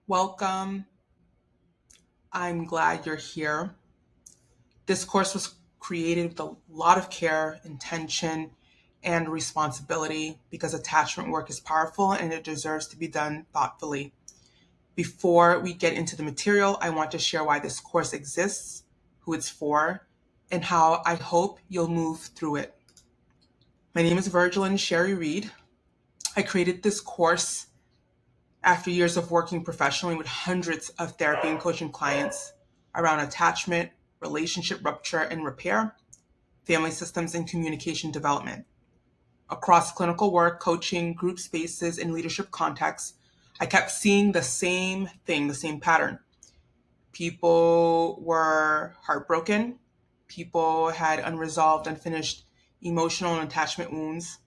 Welcome. I'm glad you're here. This course was created with a lot of care, intention, and responsibility because attachment work is powerful and it deserves to be done thoughtfully. Before we get into the material, I want to share why this course exists, who it's for, and how I hope you'll move through it. My name is Virgil and Sherry Reed. I created this course after years of working professionally with hundreds of therapy and coaching clients around attachment, relationship rupture and repair, family systems, and communication development. Across clinical work, coaching, group spaces, and leadership contexts, I kept seeing the same thing, the same pattern. People were heartbroken. People had unresolved, unfinished emotional and attachment wounds,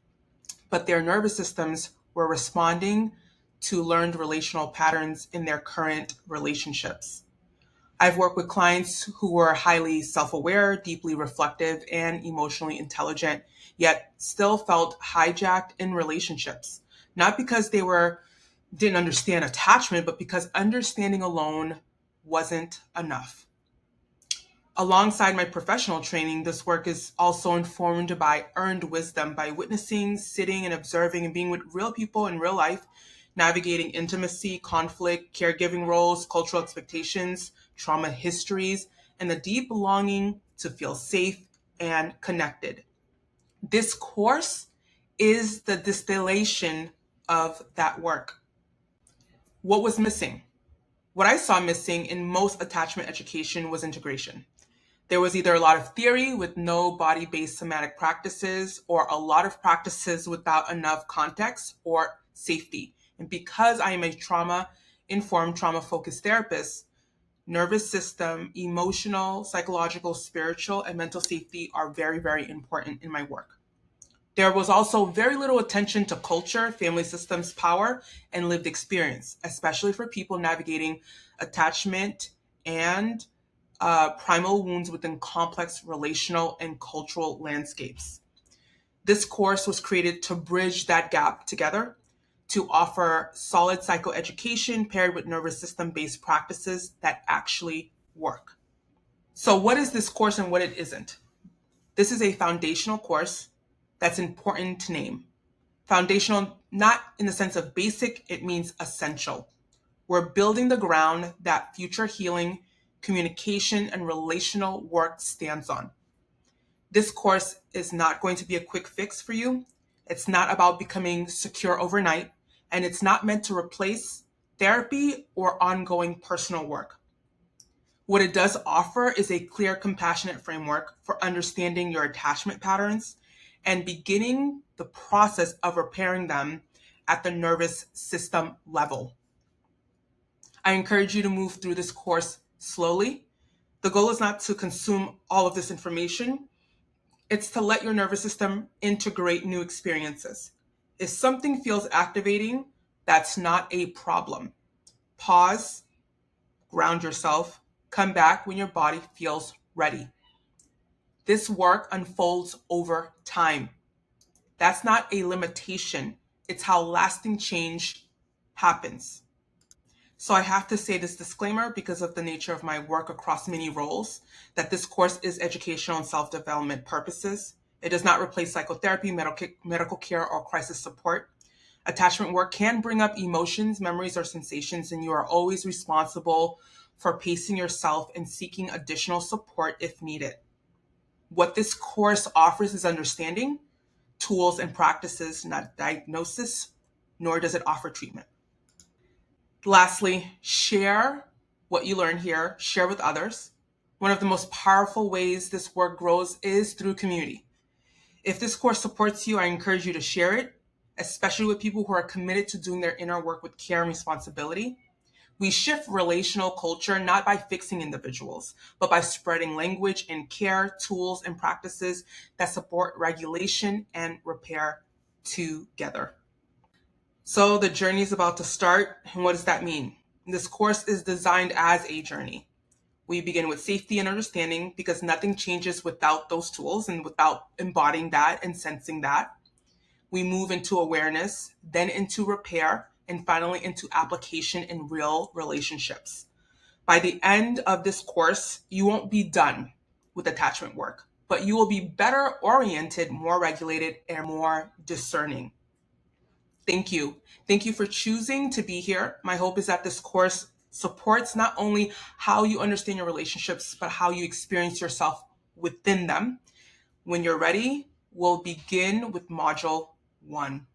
but their nervous systems were responding to learned relational patterns in their current relationships. I've worked with clients who were highly self aware, deeply reflective, and emotionally intelligent, yet still felt hijacked in relationships. Not because didn't understand attachment, but because understanding alone wasn't enough. Alongside my professional training, this work is also informed by earned wisdom, by witnessing, sitting, and observing and being with real people in real life, navigating intimacy, conflict, caregiving roles, cultural expectations, trauma histories, and the deep longing to feel safe and connected. This course is the distillation of that work. What was missing? What I saw missing in most attachment education was integration. There was either a lot of theory with no body based somatic practices, or a lot of practices without enough context or safety. And because I am a trauma informed, trauma focused therapist, nervous system, emotional, psychological, spiritual, and mental safety are very, very important in my work. There was also very little attention to culture, family systems, power, and lived experience, especially for people navigating attachment and primal wounds within complex relational and cultural landscapes. This course was created to bridge that gap together, to offer solid psychoeducation paired with nervous system based practices that actually work. So, what is this course and what it isn't? This is a foundational course that's important to name. Foundational, not in the sense of basic, it means essential. We're building the ground that future healing, communication, and relational work stands on. This course is not going to be a quick fix for you. It's not about becoming secure overnight, and it's not meant to replace therapy or ongoing personal work. What it does offer is a clear, compassionate framework for understanding your attachment patterns and beginning the process of repairing them at the nervous system level. I encourage you to move through this course slowly. The goal is not to consume all of this information. It's to let your nervous system integrate new experiences. If something feels activating, that's not a problem. Pause, ground yourself, come back when your body feels ready. This work unfolds over time. That's not a limitation. It's how lasting change happens. So I have to say this disclaimer because of the nature of my work across many roles, that this course is educational and self-development purposes. It does not replace psychotherapy, medical care, or crisis support. Attachment work can bring up emotions, memories, or sensations, and you are always responsible for pacing yourself and seeking additional support if needed. What this course offers is understanding, tools, and practices, not diagnosis, nor does it offer treatment. Lastly, share what you learn here, share with others. One of the most powerful ways this work grows is through community. If this course supports you, I encourage you to share it, especially with people who are committed to doing their inner work with care and responsibility. We shift relational culture not by fixing individuals, but by spreading language and care, tools, and practices that support regulation and repair together. So the journey is about to start. And what does that mean? This course is designed as a journey. We begin with safety and understanding because nothing changes without those tools and without embodying that and sensing that. We move into awareness, then into repair, and finally into application in real relationships. By the end of this course, you won't be done with attachment work, but you will be better oriented, more regulated, and more discerning. Thank you. Thank you for choosing to be here. My hope is that this course supports not only how you understand your relationships, but how you experience yourself within them. When you're ready, we'll begin with Module 1.